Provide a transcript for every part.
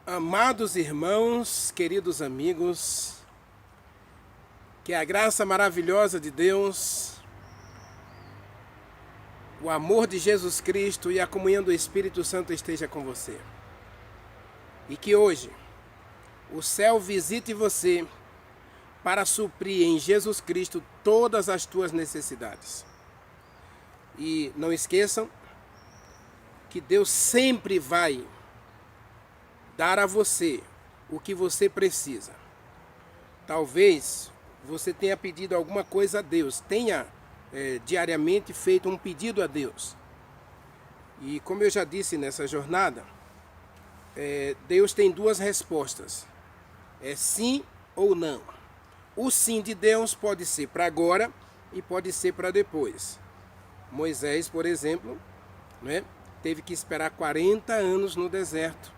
Amados irmãos, queridos amigos, que a graça maravilhosa de Deus, o amor de Jesus Cristo e a comunhão do Espírito Santo esteja com você. E que hoje o céu visite você para suprir em Jesus Cristo todas as tuas necessidades. E não esqueçam que Deus sempre vai dar a você o que você precisa. Talvez você tenha pedido alguma coisa a Deus, tenha diariamente feito um pedido a Deus. E como eu já disse nessa jornada, Deus tem duas respostas, é sim ou não. O sim de Deus pode ser para agora e pode ser para depois. Moisés, por exemplo, teve que esperar 40 anos no deserto,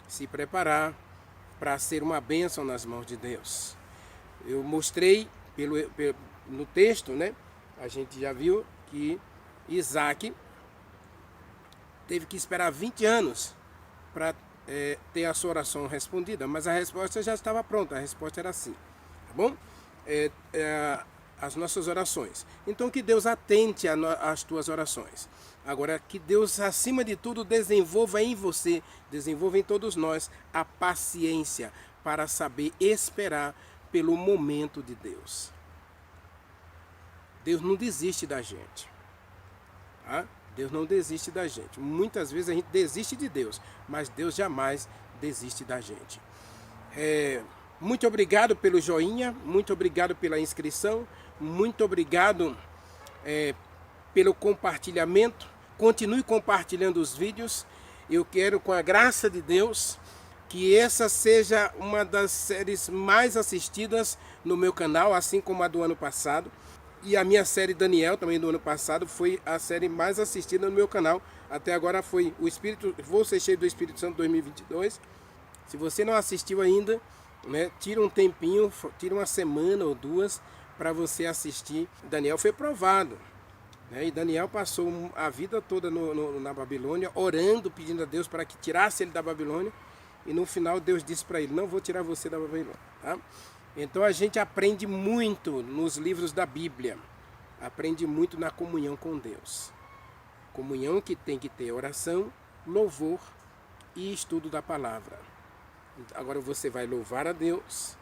se preparar para ser uma bênção nas mãos de Deus. Eu mostrei no texto, a gente já viu que Isaac teve que esperar 20 anos para ter a sua oração respondida, mas a resposta já estava pronta, a resposta era sim, tá bom? As nossas orações. Então que Deus atente às tuas orações. Agora, que Deus, acima de tudo, desenvolva em você, desenvolva em todos nós, a paciência para saber esperar pelo momento de Deus. Deus não desiste da gente. Tá? Deus não desiste da gente. Muitas vezes a gente desiste de Deus, mas Deus jamais desiste da gente. Muito obrigado pelo joinha, muito obrigado pela inscrição, muito obrigado pelo compartilhamento. Continue compartilhando os vídeos. Eu quero, com a graça de Deus, que essa seja uma das séries mais assistidas no meu canal, assim como a do ano passado. E a minha série Daniel, também do ano passado, foi a série mais assistida no meu canal. Até agora foi Vou Ser Cheio do Espírito Santo 2022. Se você não assistiu ainda, tira um tempinho, tira uma semana ou duas para você assistir. Daniel foi provado. E Daniel passou a vida toda na Babilônia, orando, pedindo a Deus para que tirasse ele da Babilônia. E no final Deus disse para ele: não vou tirar você da Babilônia. Tá? Então a gente aprende muito nos livros da Bíblia. Aprende muito na comunhão com Deus. Comunhão que tem que ter oração, louvor e estudo da palavra. Agora você vai louvar a Deus.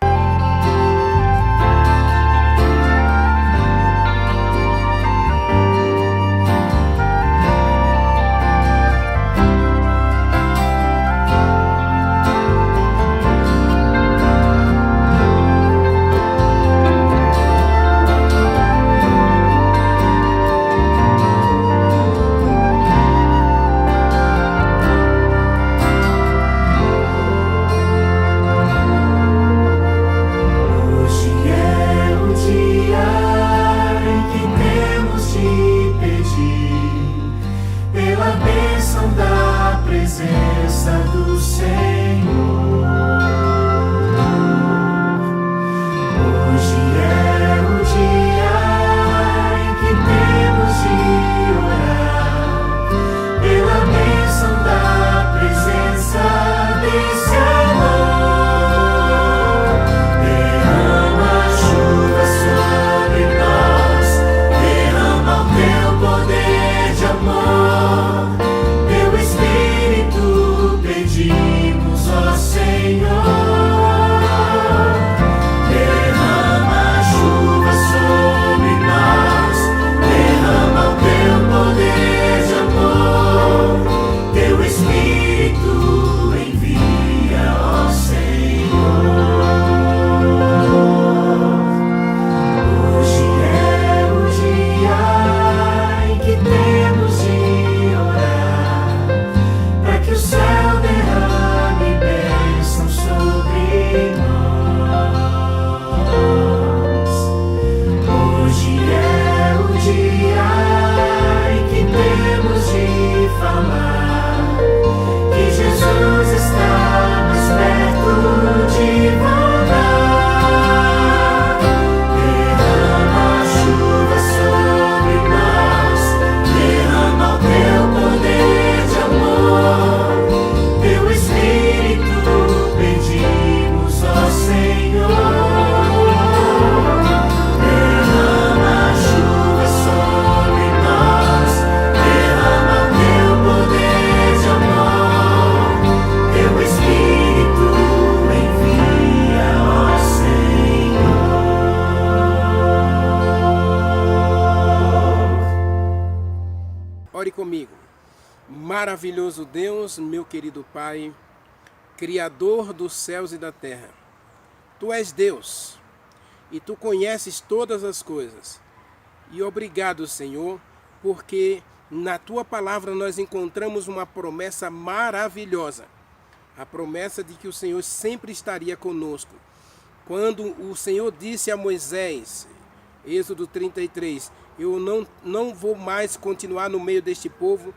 Maravilhoso Deus, meu querido Pai, Criador dos céus e da terra. Tu és Deus e Tu conheces todas as coisas. E obrigado, Senhor, porque na Tua palavra nós encontramos uma promessa maravilhosa. A promessa de que o Senhor sempre estaria conosco. Quando o Senhor disse a Moisés, Êxodo 33, eu não vou mais continuar no meio deste povo,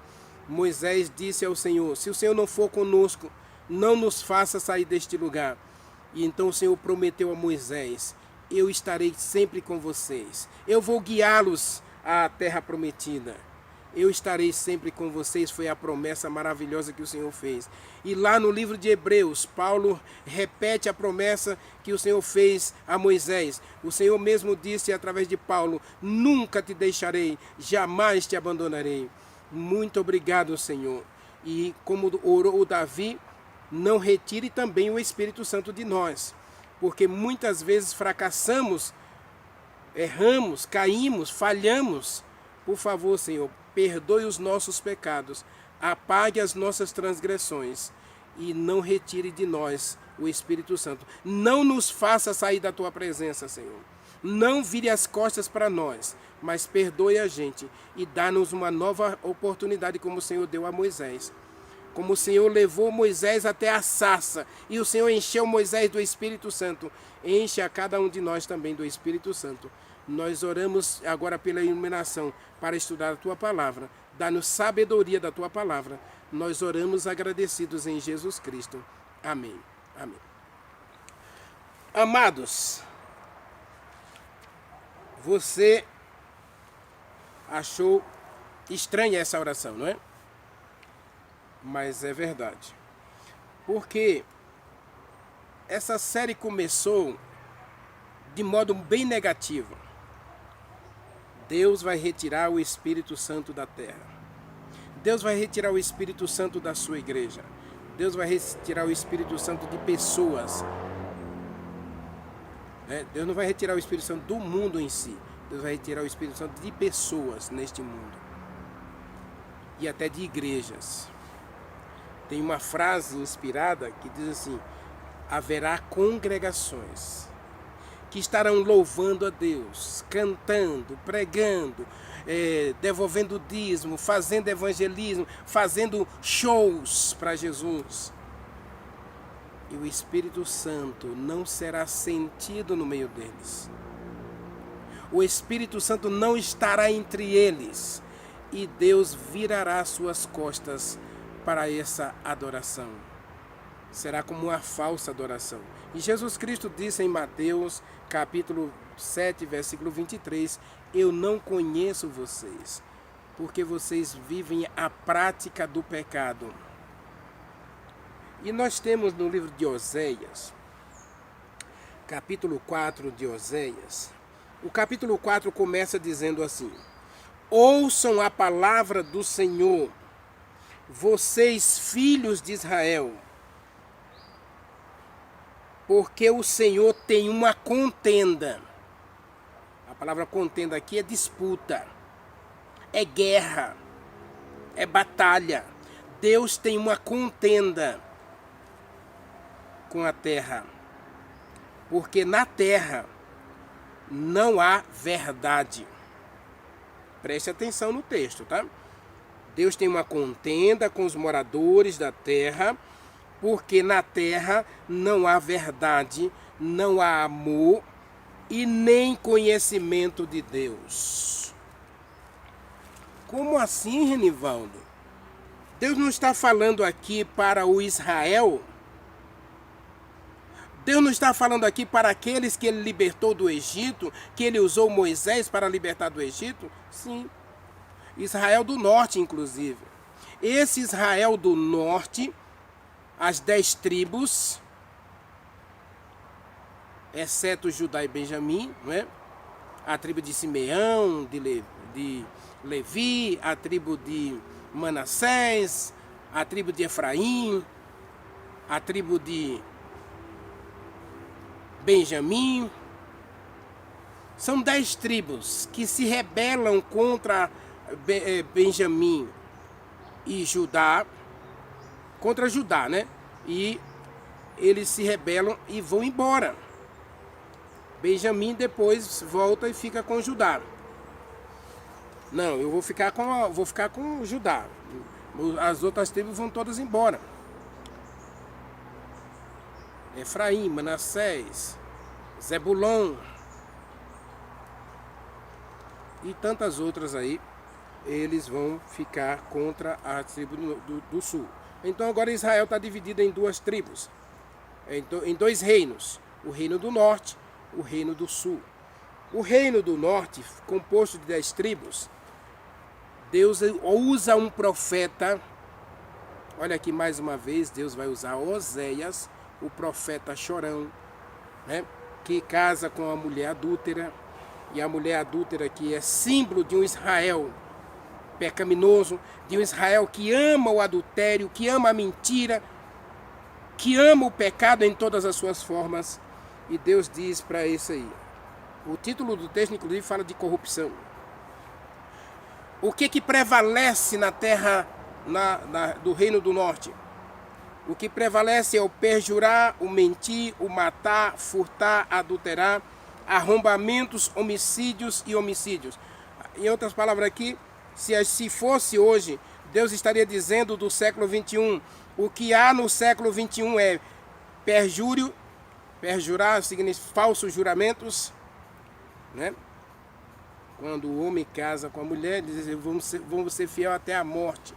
Moisés disse ao Senhor, se o Senhor não for conosco, não nos faça sair deste lugar. E então o Senhor prometeu a Moisés, eu estarei sempre com vocês, eu vou guiá-los à terra prometida. Eu estarei sempre com vocês, foi a promessa maravilhosa que o Senhor fez. E lá no livro de Hebreus, Paulo repete a promessa que o Senhor fez a Moisés. O Senhor mesmo disse através de Paulo, nunca te deixarei, jamais te abandonarei. Muito obrigado, Senhor. E como orou o Davi, não retire também o Espírito Santo de nós, porque muitas vezes fracassamos, erramos, caímos, falhamos. Por favor, Senhor, perdoe os nossos pecados, apague as nossas transgressões e não retire de nós o Espírito Santo. Não nos faça sair da Tua presença, Senhor. Não vire as costas para nós, mas perdoe a gente e dá-nos uma nova oportunidade como o Senhor deu a Moisés. Como o Senhor levou Moisés até a sarça e o Senhor encheu Moisés do Espírito Santo, enche a cada um de nós também do Espírito Santo. Nós oramos agora pela iluminação para estudar a Tua palavra. Dá-nos sabedoria da Tua palavra. Nós oramos agradecidos em Jesus Cristo. Amém. Amém. Amados, você achou estranha essa oração, não é? Mas é verdade. Porque essa série começou de modo bem negativo. Deus vai retirar o Espírito Santo da terra. Deus vai retirar o Espírito Santo da sua igreja. Deus vai retirar o Espírito Santo de pessoas. Deus não vai retirar o Espírito Santo do mundo em si. Deus vai retirar o Espírito Santo de pessoas neste mundo. E até de igrejas. Tem uma frase inspirada que diz assim, haverá congregações que estarão louvando a Deus, cantando, pregando, devolvendo dízimo, fazendo evangelismo, fazendo shows para Jesus. E o Espírito Santo não será sentido no meio deles. O Espírito Santo não estará entre eles. E Deus virará suas costas para essa adoração. Será como uma falsa adoração. E Jesus Cristo disse em Mateus, capítulo 7, versículo 23, eu não conheço vocês, porque vocês vivem a prática do pecado. E nós temos no livro de Oséias, capítulo 4 de Oséias, o capítulo 4 começa dizendo assim, ouçam a palavra do Senhor, vocês filhos de Israel, porque o Senhor tem uma contenda. A palavra contenda aqui é disputa, é guerra, é batalha. Deus tem uma contenda com a terra, porque na terra não há verdade. Preste atenção no texto, tá? Deus tem uma contenda com os moradores da terra, porque na terra não há verdade, não há amor e nem conhecimento de Deus. Como assim, Renivaldo? Deus não está falando aqui para o Israel? Deus não está falando aqui para aqueles que Ele libertou do Egito, que Ele usou Moisés para libertar do Egito? Sim. Israel do norte, inclusive. Esse Israel do norte, as 10 tribos, exceto Judá e Benjamim, não é? A tribo de Simeão, de Levi, a tribo de Manassés, a tribo de Efraim, a tribo de Benjamim. São 10 tribos que se rebelam contra Benjamim e Judá, contra Judá, né? E eles se rebelam e vão embora. Benjamim depois volta e fica com Judá. Não, eu vou ficar com Judá. As outras tribos vão todas embora. Efraim, Manassés, Zebulon e tantas outras aí, eles vão ficar contra a tribo do sul. Então agora Israel está dividido em duas tribos, em dois reinos, o reino do norte, o reino do sul. O reino do norte, composto de 10 tribos, Deus usa um profeta, olha aqui mais uma vez, Deus vai usar Oséias, o profeta chorão, né, que casa com a mulher adúltera, e a mulher adúltera que é símbolo de um Israel pecaminoso, de um Israel que ama o adultério, que ama a mentira, que ama o pecado em todas as suas formas. E Deus diz para isso aí. O título do texto, inclusive, fala de corrupção. O que prevalece na terra do Reino do Norte? O que prevalece é o perjurar, o mentir, o matar, furtar, adulterar, arrombamentos, homicídios e homicídios. Em outras palavras aqui, se fosse hoje, Deus estaria dizendo do século 21, o que há no século 21 é perjúrio, perjurar significa falsos juramentos, né? Quando o homem casa com a mulher, ele diz, vamos ser fiel até a morte.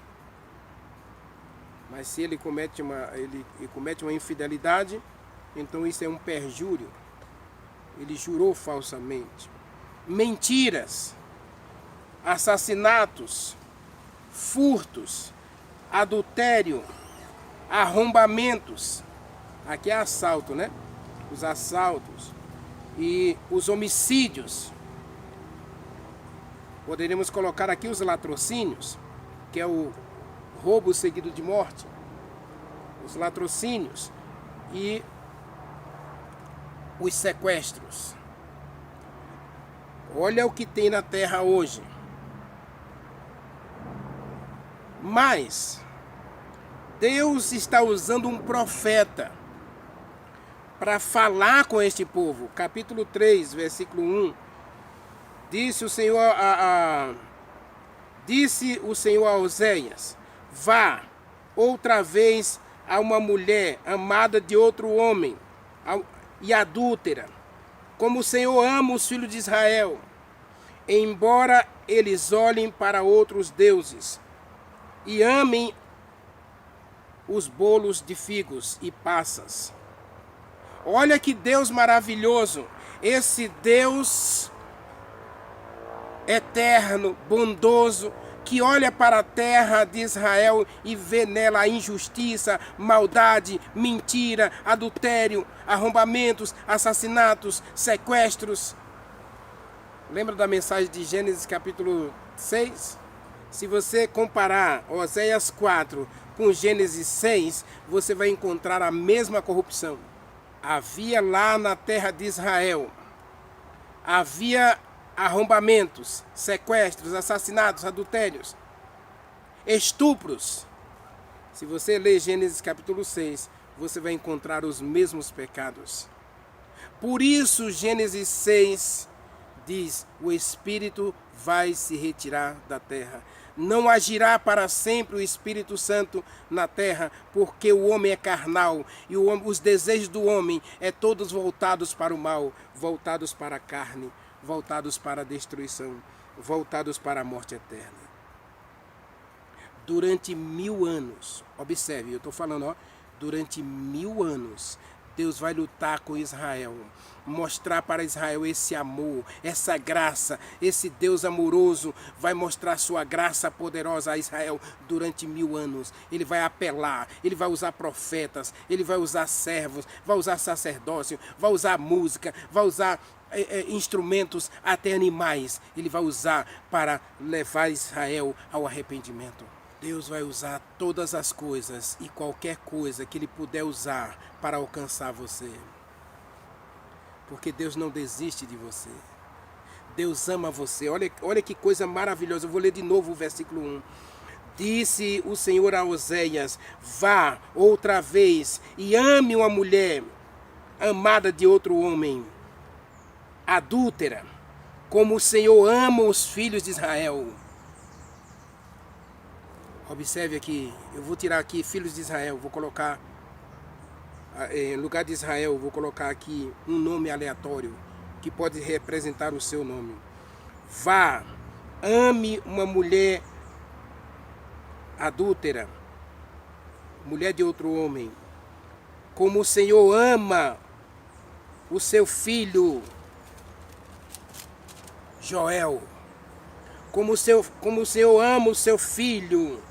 Mas se ele comete uma infidelidade, então isso é um perjúrio. Ele jurou falsamente. Mentiras, assassinatos, furtos, adultério, arrombamentos. Aqui é assalto, né? Os assaltos e os homicídios. Poderíamos colocar aqui os latrocínios, que é o roubo seguido de morte. Os latrocínios e os sequestros. Olha o que tem na terra hoje. Mas Deus está usando um profeta para falar com este povo. Capítulo 3, versículo 1. Disse o Senhor a Oséias: vá outra vez a uma mulher amada de outro homem e adúltera, como o Senhor ama os filhos de Israel, embora eles olhem para outros deuses e amem os bolos de figos e passas. Olha que Deus maravilhoso, esse Deus eterno, bondoso, que olha para a terra de Israel e vê nela a injustiça, maldade, mentira, adultério, arrombamentos, assassinatos, sequestros. Lembra da mensagem de Gênesis capítulo 6? Se você comparar Oséias 4 com Gênesis 6, você vai encontrar a mesma corrupção. Havia lá na terra de Israel, havia arrombamentos, sequestros, assassinatos, adultérios, estupros. Se você ler Gênesis capítulo 6, você vai encontrar os mesmos pecados. Por isso Gênesis 6 diz, o Espírito vai se retirar da terra. Não agirá para sempre o Espírito Santo na terra, porque o homem é carnal e os desejos do homem é todos voltados para o mal, voltados para a carne, voltados para a destruição, voltados para a morte eterna. Durante 1000 anos, observe, eu estou falando, durante 1000 anos, Deus vai lutar com Israel, mostrar para Israel esse amor, essa graça, esse Deus amoroso vai mostrar sua graça poderosa a Israel durante 1000 anos. Ele vai apelar, ele vai usar profetas, ele vai usar servos, vai usar sacerdócio, vai usar música, vai usar instrumentos, até animais. Ele vai usar para levar Israel ao arrependimento. Deus vai usar todas as coisas e qualquer coisa que Ele puder usar para alcançar você. Porque Deus não desiste de você. Deus ama você. Olha que coisa maravilhosa. Eu vou ler de novo o versículo 1. Disse o Senhor a Oséias: vá outra vez e ame uma mulher amada de outro homem, adúltera, como o Senhor ama os filhos de Israel. Observe aqui, eu vou tirar aqui filhos de Israel, vou colocar, em lugar de Israel, vou colocar aqui um nome aleatório, que pode representar o seu nome. Vá, ame uma mulher adúltera, mulher de outro homem, como o Senhor ama o seu filho Joel, como o Senhor ama o seu filho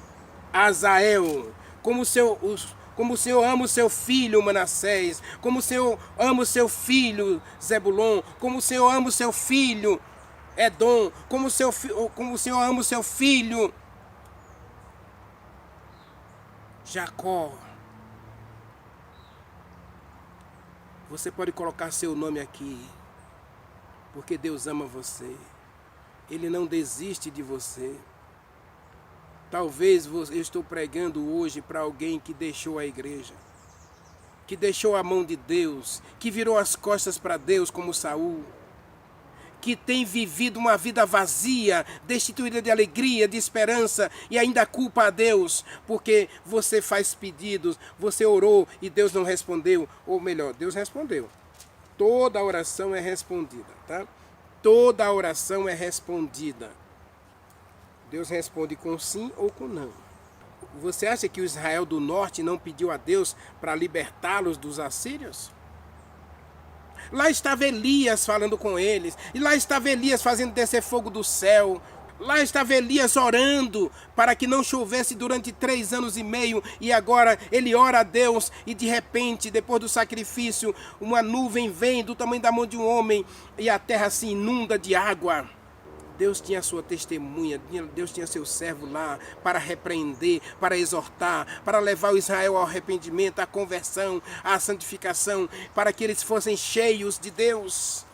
Azael, como o Senhor ama o seu filho Manassés, como o Senhor ama o seu filho Zebulon, como o Senhor ama o seu filho Edom, como o Senhor ama o seu filho Jacó. Você pode colocar seu nome aqui, porque Deus ama você. Ele não desiste de você. Talvez eu estou pregando hoje para alguém que deixou a igreja, que deixou a mão de Deus, que virou as costas para Deus como Saul, que tem vivido uma vida vazia, destituída de alegria, de esperança, e ainda culpa a Deus, porque você faz pedidos, você orou e Deus não respondeu, ou melhor, Deus respondeu. Toda oração é respondida, tá? Toda oração é respondida. Deus responde com sim ou com não. Você acha que o Israel do norte não pediu a Deus para libertá-los dos assírios? Lá estava Elias falando com eles, e lá estava Elias fazendo descer fogo do céu. Lá estava Elias orando para que não chovesse durante 3 anos e meio, e agora ele ora a Deus, e de repente, depois do sacrifício, uma nuvem vem do tamanho da mão de um homem, e a terra se inunda de água. Deus tinha sua testemunha, Deus tinha seu servo lá para repreender, para exortar, para levar o Israel ao arrependimento, à conversão, à santificação, para que eles fossem cheios de Deus.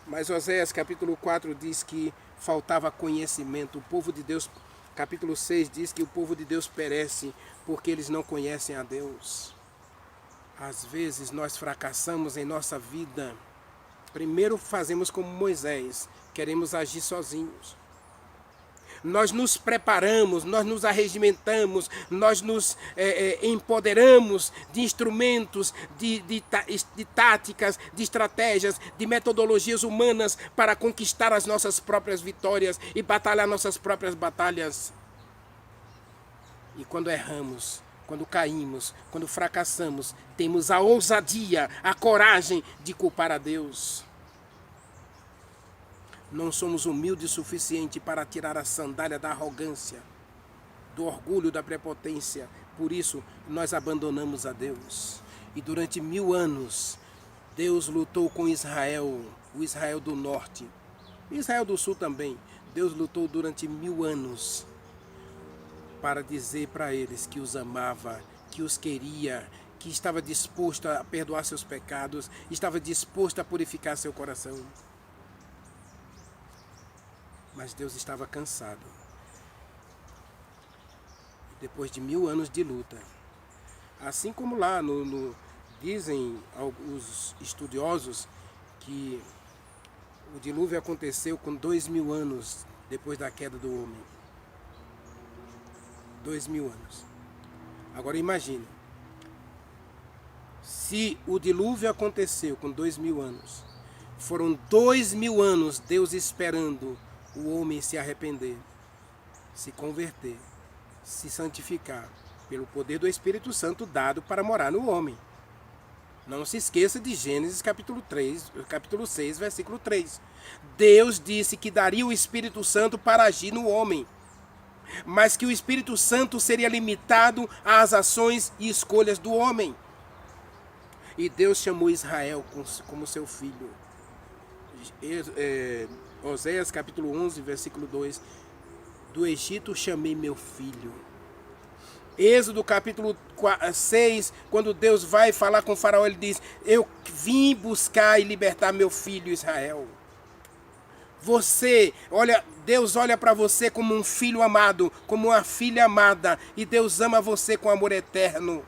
Mas Oséias capítulo 4 diz que faltava conhecimento. O povo de Deus, capítulo 6 diz que o povo de Deus perece porque eles não conhecem a Deus. Às vezes nós fracassamos em nossa vida. Primeiro fazemos como Moisés, queremos agir sozinhos. Nós nos preparamos, nós nos arregimentamos, nós nos empoderamos de instrumentos, de táticas, de estratégias, de metodologias humanas para conquistar as nossas próprias vitórias e batalhar nossas próprias batalhas. E quando erramos, quando caímos, quando fracassamos, temos a ousadia, a coragem de culpar a Deus. Não somos humildes o suficiente para tirar a sandália da arrogância, do orgulho, da prepotência. Por isso, nós abandonamos a Deus. E durante 1000 anos, Deus lutou com Israel, o Israel do norte, Israel do sul também. Deus lutou durante 1000 anos para dizer para eles que os amava, que os queria, que estava disposto a perdoar seus pecados, estava disposto a purificar seu coração. Mas Deus estava cansado. Depois de 1000 anos de luta. Assim como lá dizem alguns estudiosos que o dilúvio aconteceu com 2000 anos depois da queda do homem. 2000 anos. Agora imagine, se o dilúvio aconteceu com 2000 anos, foram 2000 anos Deus esperando o homem se arrepender, se converter, se santificar, pelo poder do Espírito Santo dado para morar no homem. Não se esqueça de Gênesis capítulo 6, versículo 3. Deus disse que daria o Espírito Santo para agir no homem, mas que o Espírito Santo seria limitado às ações e escolhas do homem. E Deus chamou Israel como seu filho. Oséias capítulo 11, versículo 2. Do Egito chamei meu filho. Êxodo capítulo 6, quando Deus vai falar com o faraó, ele diz: eu vim buscar e libertar meu filho Israel. Você, olha, Deus olha para você como um filho amado, como uma filha amada, e Deus ama você com amor eterno.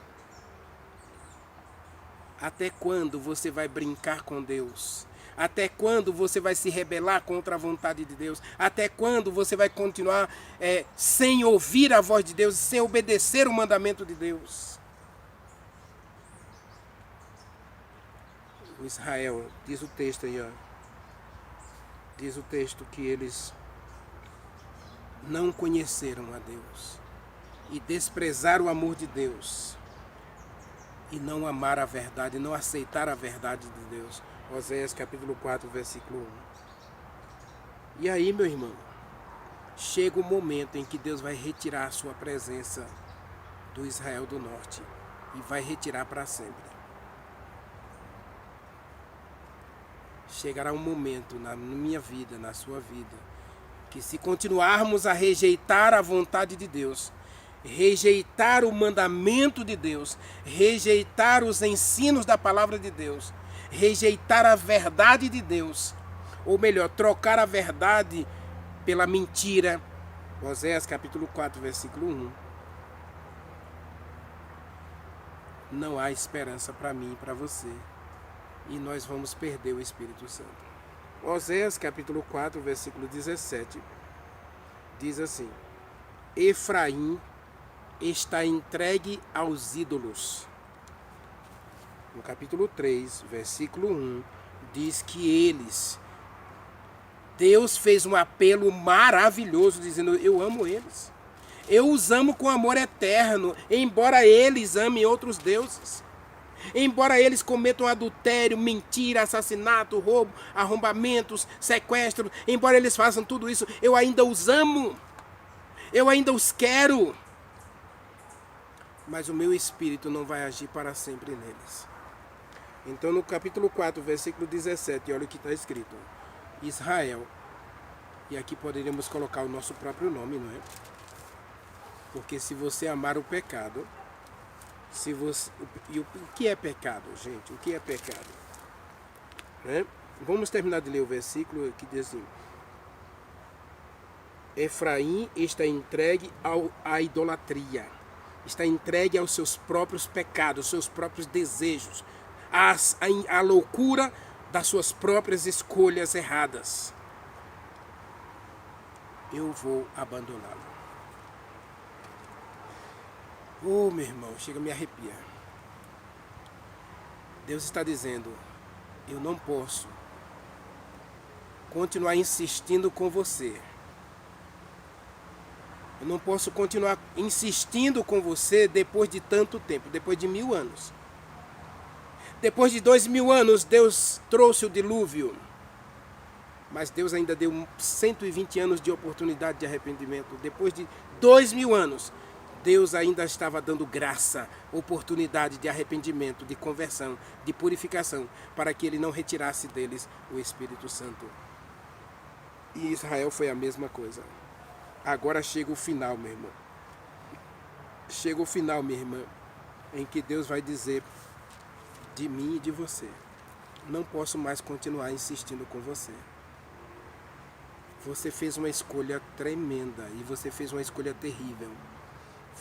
Até quando você vai brincar com Deus? Até quando você vai se rebelar contra a vontade de Deus? Até quando você vai continuar sem ouvir a voz de Deus, sem obedecer o mandamento de Deus? O Israel, diz o texto aí, ó. Diz o texto que eles não conheceram a Deus e desprezaram o amor de Deus e não amaram a verdade, não aceitaram a verdade de Deus. Oséias capítulo 4, versículo 1. E aí, meu irmão, chega o momento em que Deus vai retirar a sua presença do Israel do Norte e vai retirar para sempre. Chegará um momento na minha vida, na sua vida, que se continuarmos a rejeitar a vontade de Deus, rejeitar o mandamento de Deus, rejeitar os ensinos da palavra de Deus, rejeitar a verdade de Deus, ou melhor, trocar a verdade pela mentira, Oséias capítulo 4, versículo 1, não há esperança para mim e para você. E nós vamos perder o Espírito Santo. Oséias capítulo 4, versículo 17, diz assim: Efraim está entregue aos ídolos. No capítulo 3, versículo 1, diz que Deus fez um apelo maravilhoso, dizendo: eu amo eles. Eu os amo com amor eterno, embora eles amem outros deuses. Embora eles cometam adultério, mentira, assassinato, roubo, arrombamentos, sequestro, embora eles façam tudo isso, eu ainda os amo. Eu ainda os quero. Mas o meu espírito não vai agir para sempre neles. Então no capítulo 4, versículo 17, olha o que está escrito. Israel. E aqui poderíamos colocar o nosso próprio nome, não é? Porque se você amar o pecado... o que é pecado, gente? O que é pecado? Né? Vamos terminar de ler o versículo que diz assim: Efraim está entregue à idolatria, está entregue aos seus próprios pecados, aos seus próprios desejos, à loucura das suas próprias escolhas erradas. Eu vou abandoná-lo. Oh, meu irmão, chega a me arrepiar. Deus está dizendo: eu não posso continuar insistindo com você. Eu não posso continuar insistindo com você depois de tanto tempo, depois de 1000 anos. Depois de 2000 anos, Deus trouxe o dilúvio. Mas Deus ainda deu 120 anos de oportunidade de arrependimento. Depois de 2000 anos, Deus ainda estava dando graça, oportunidade de arrependimento, de conversão, de purificação, para que ele não retirasse deles o Espírito Santo. E Israel foi a mesma coisa. Agora chega o final, meu irmão. Chega o final, minha irmã, em que Deus vai dizer de mim e de você: não posso mais continuar insistindo com você. Você fez uma escolha tremenda e você fez uma escolha terrível.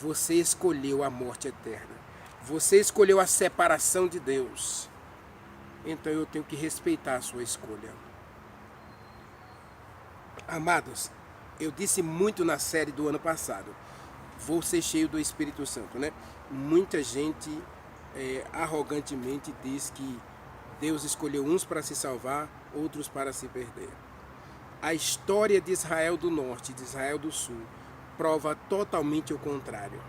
Você escolheu a morte eterna. Você escolheu a separação de Deus. Então eu tenho que respeitar a sua escolha. Amados, eu disse muito na série do ano passado: vou ser cheio do Espírito Santo, né? Muita gente arrogantemente diz que Deus escolheu uns para se salvar, outros para se perder. A história de Israel do Norte e de Israel do Sul prova totalmente o contrário.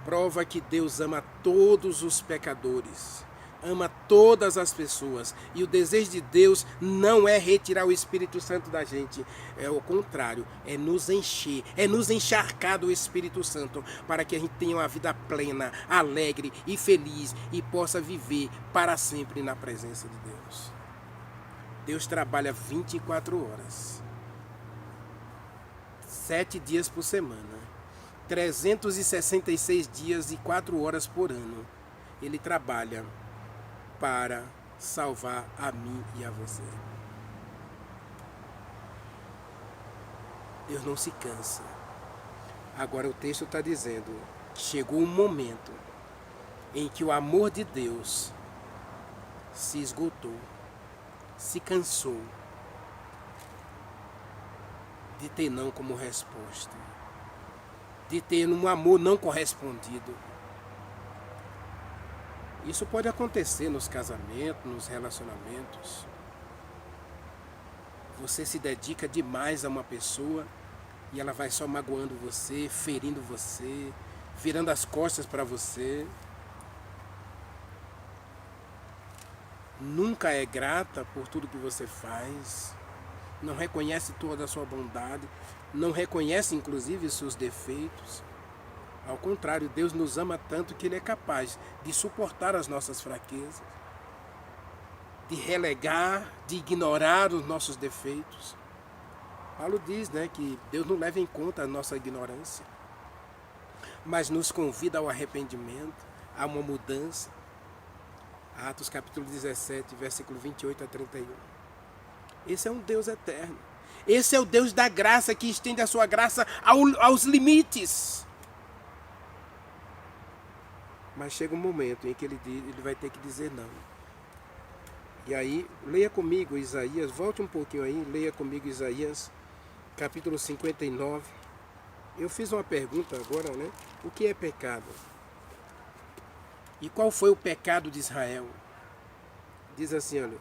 Prova que Deus ama todos os pecadores, ama todas as pessoas, e o desejo de Deus não é retirar o Espírito Santo da gente, é o contrário, é nos encher, é nos encharcar do Espírito Santo, para que a gente tenha uma vida plena, alegre e feliz, e possa viver para sempre na presença de Deus. Deus trabalha 24 horas. 7 dias por semana, 366 dias e 4 horas por ano, Ele trabalha para salvar a mim e a você. Deus não se cansa. Agora o texto está dizendo que chegou um momento em que o amor de Deus se esgotou, se cansou de ter não como resposta, de ter um amor não correspondido. Isso pode acontecer nos casamentos, nos relacionamentos. Você se dedica demais a uma pessoa e ela vai só magoando você, ferindo você, virando as costas para você. Nunca é grata por tudo que você faz. Não reconhece toda a sua bondade. Não reconhece, inclusive, os seus defeitos. Ao contrário, Deus nos ama tanto que Ele é capaz de suportar as nossas fraquezas, de relegar, de ignorar os nossos defeitos. Paulo diz, que Deus não leva em conta a nossa ignorância, mas nos convida ao arrependimento, a uma mudança. Atos capítulo 17, versículo 28 a 31. Esse é um Deus eterno. Esse é o Deus da graça, que estende a sua graça aos limites. Mas chega um momento em que ele vai ter que dizer não. E aí, leia comigo Isaías, volte um pouquinho aí, leia comigo Isaías, capítulo 59. Eu fiz uma pergunta agora, o que é pecado? E qual foi o pecado de Israel? Diz assim, olha,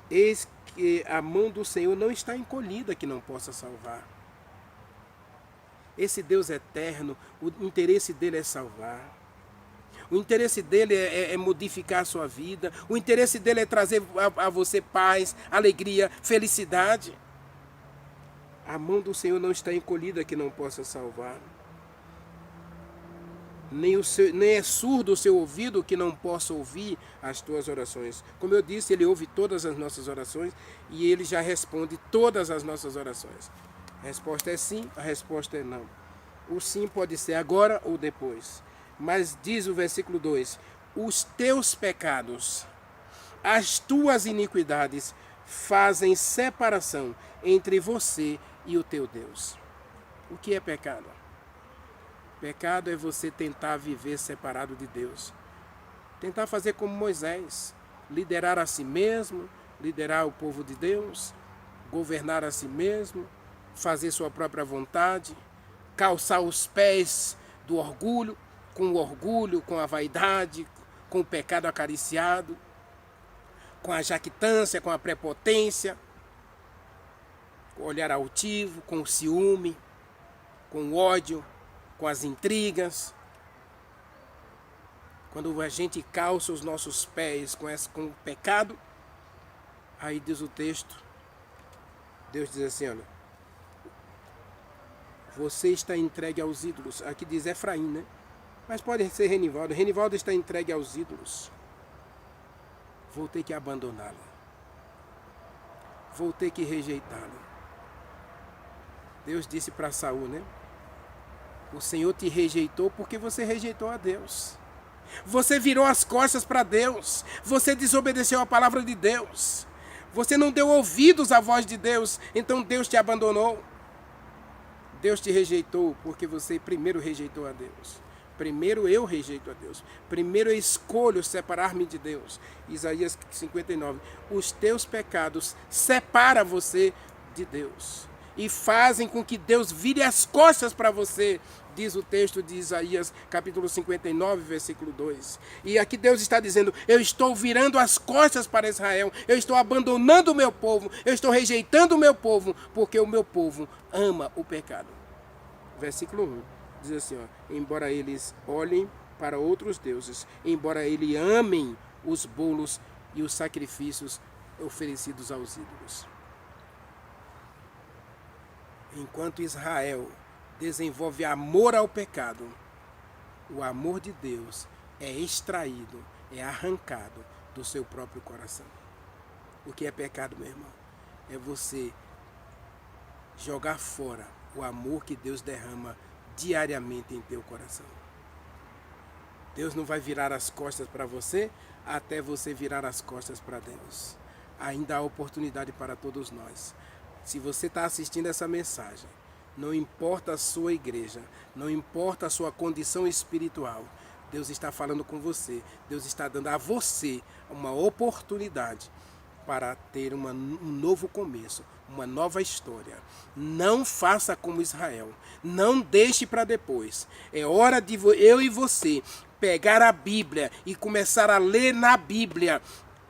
eis que a mão do Senhor não está encolhida que não possa salvar. Esse Deus eterno, o interesse dele é salvar. O interesse dele é modificar a sua vida. O interesse dele é trazer a você paz, alegria, felicidade. A mão do Senhor não está encolhida que não possa salvar. Nem é surdo o seu ouvido que não possa ouvir as tuas orações. Como eu disse, Ele ouve todas as nossas orações e Ele já responde todas as nossas orações. A resposta é sim, a resposta é não. O sim pode ser agora ou depois. Mas diz o versículo 2, os teus pecados, as tuas iniquidades fazem separação entre você e o teu Deus. O que é pecado? Pecado é você tentar viver separado de Deus. Tentar fazer como Moisés, liderar a si mesmo, liderar o povo de Deus, governar a si mesmo, fazer sua própria vontade, calçar os pés do orgulho, com a vaidade, com o pecado acariciado, com a jactância, com a prepotência, com o olhar altivo, com o ciúme, com o ódio, com as intrigas. Quando a gente calça os nossos pés com o pecado, aí diz o texto, Deus diz assim, olha, você está entregue aos ídolos. Aqui diz Efraim, Mas pode ser Renivaldo. Renivaldo está entregue aos ídolos. Vou ter que abandoná-lo. Vou ter que rejeitá-lo. Deus disse para Saul, O Senhor te rejeitou porque você rejeitou a Deus. Você virou as costas para Deus. Você desobedeceu a palavra de Deus. Você não deu ouvidos à voz de Deus. Então Deus te abandonou. Deus te rejeitou porque você primeiro rejeitou a Deus. Primeiro eu rejeito a Deus. Primeiro eu escolho separar-me de Deus. Isaías 59. Os teus pecados separam você de Deus. E fazem com que Deus vire as costas para você. Diz o texto de Isaías, capítulo 59, versículo 2. E aqui Deus está dizendo, eu estou virando as costas para Israel. Eu estou abandonando o meu povo. Eu estou rejeitando o meu povo. Porque o meu povo ama o pecado. Versículo 1. Diz assim, embora eles olhem para outros deuses, embora eles amem os bolos e os sacrifícios oferecidos aos ídolos. Enquanto Israel desenvolve amor ao pecado, o amor de Deus é extraído, é arrancado do seu próprio coração. O que é pecado, meu irmão? É você jogar fora o amor que Deus derrama diariamente em teu coração. Deus não vai virar as costas para você até você virar as costas para Deus. Ainda há oportunidade para todos nós. Se você está assistindo essa mensagem, não importa a sua igreja, não importa a sua condição espiritual, Deus está falando com você, Deus está dando a você uma oportunidade para ter um novo começo, uma nova história. Não faça como Israel, não deixe para depois. É hora de eu e você pegar a Bíblia e começar a ler na Bíblia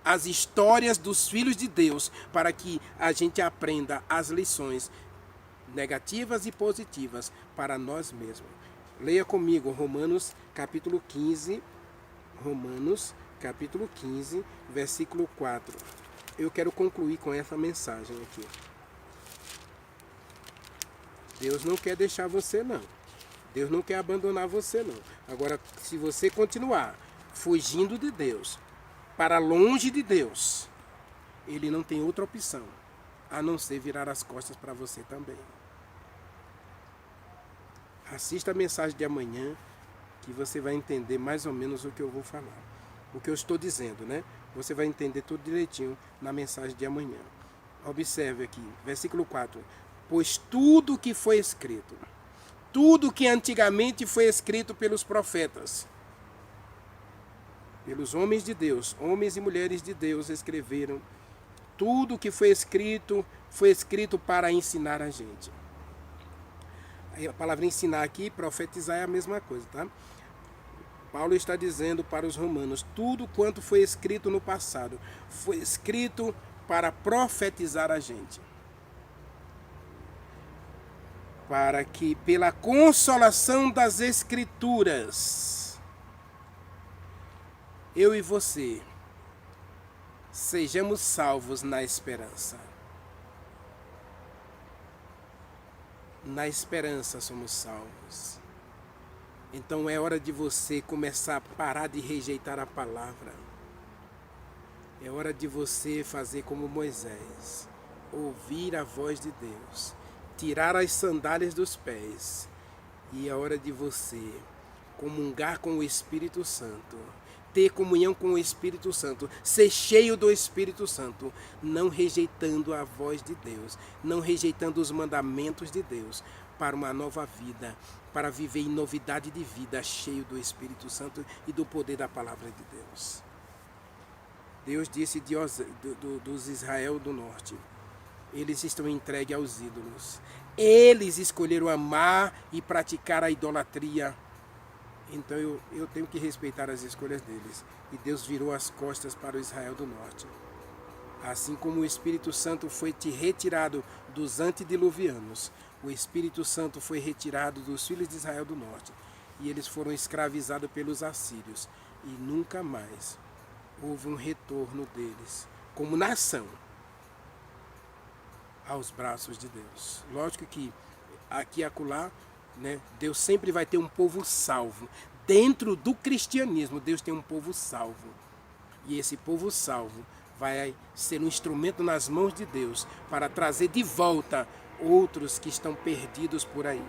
as histórias dos filhos de Deus, para que a gente aprenda as lições negativas e positivas para nós mesmos. Leia comigo Romanos capítulo 15, Romanos capítulo 15, versículo 4. Eu quero concluir com essa mensagem aqui. Deus não quer deixar você, não. Deus não quer abandonar você, não. Agora, se você continuar fugindo de Deus, para longe de Deus, Ele não tem outra opção, a não ser virar as costas para você também. Assista a mensagem de amanhã, que você vai entender mais ou menos o que eu vou falar. O que eu estou dizendo, né? Você vai entender tudo direitinho na mensagem de amanhã. Observe aqui, versículo 4. Pois tudo que foi escrito, tudo que antigamente foi escrito pelos profetas, pelos homens de Deus, homens e mulheres de Deus escreveram, tudo que foi escrito para ensinar a gente. A palavra ensinar aqui, profetizar é a mesma coisa, tá? Paulo está dizendo para os romanos, tudo quanto foi escrito no passado, foi escrito para profetizar a gente. Para que pela consolação das Escrituras, eu e você sejamos salvos na esperança. Na esperança somos salvos. Então é hora de você começar a parar de rejeitar a palavra. É hora de você fazer como Moisés, ouvir a voz de Deus, tirar as sandálias dos pés. E é hora de você comungar com o Espírito Santo, ter comunhão com o Espírito Santo, ser cheio do Espírito Santo, não rejeitando a voz de Deus, não rejeitando os mandamentos de Deus, para uma nova vida, para viver em novidade de vida, cheio do Espírito Santo e do poder da palavra de Deus. Deus disse dos Israel do norte, eles estão entregues aos ídolos. Eles escolheram amar e praticar a idolatria. Então eu tenho que respeitar as escolhas deles. E Deus virou as costas para o Israel do norte. Assim como o Espírito Santo foi retirado dos antediluvianos, o Espírito Santo foi retirado dos filhos de Israel do norte. E eles foram escravizados pelos assírios. E nunca mais houve um retorno deles, como nação, aos braços de Deus. Lógico que aqui e acolá, né, Deus sempre vai ter um povo salvo. Dentro do cristianismo, Deus tem um povo salvo. E esse povo salvo vai ser um instrumento nas mãos de Deus para trazer de volta outros que estão perdidos por aí.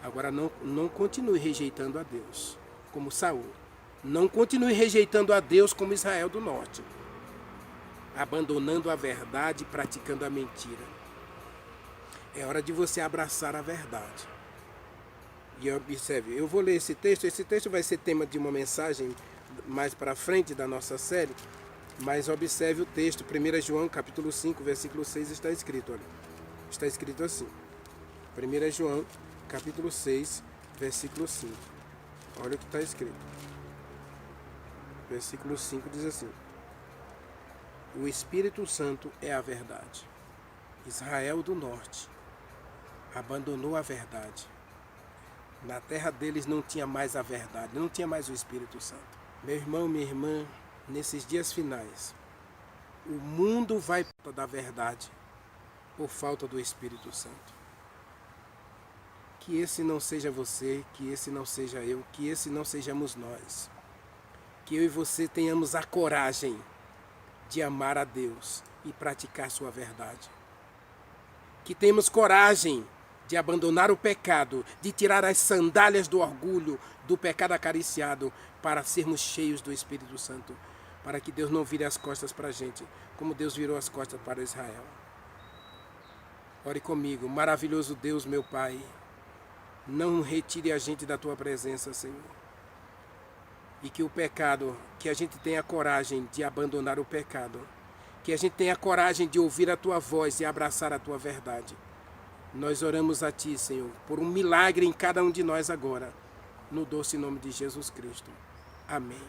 Agora não continue rejeitando a Deus, como Saul. Não continue rejeitando a Deus como Israel do norte, abandonando a verdade e praticando a mentira. É hora de você abraçar a verdade. E observe, eu vou ler esse texto vai ser tema de uma mensagem mais para frente da nossa série, mas observe o texto, 1 João capítulo 5, versículo 6, está escrito, olha. Está escrito assim, 1 João capítulo 6, versículo 5. Olha o que está escrito. Versículo 5 diz assim: o Espírito Santo é a verdade. Israel do norte abandonou a verdade. Na terra deles não tinha mais a verdade, não tinha mais o Espírito Santo. Meu irmão, minha irmã, nesses dias finais, o mundo vai da verdade por falta do Espírito Santo. Que esse não seja você, que esse não seja eu, que esse não sejamos nós. Que eu e você tenhamos a coragem de amar a Deus e praticar sua verdade. Que tenhamos coragem de abandonar o pecado, de tirar as sandálias do orgulho, do pecado acariciado, para sermos cheios do Espírito Santo, para que Deus não vire as costas para a gente, como Deus virou as costas para Israel. Ore comigo. Maravilhoso Deus, meu Pai, não retire a gente da tua presença, Senhor. E que o pecado, que a gente tenha coragem de abandonar o pecado. Que a gente tenha coragem de ouvir a tua voz e abraçar a tua verdade. Nós oramos a ti, Senhor, por um milagre em cada um de nós agora. No doce nome de Jesus Cristo. Amém.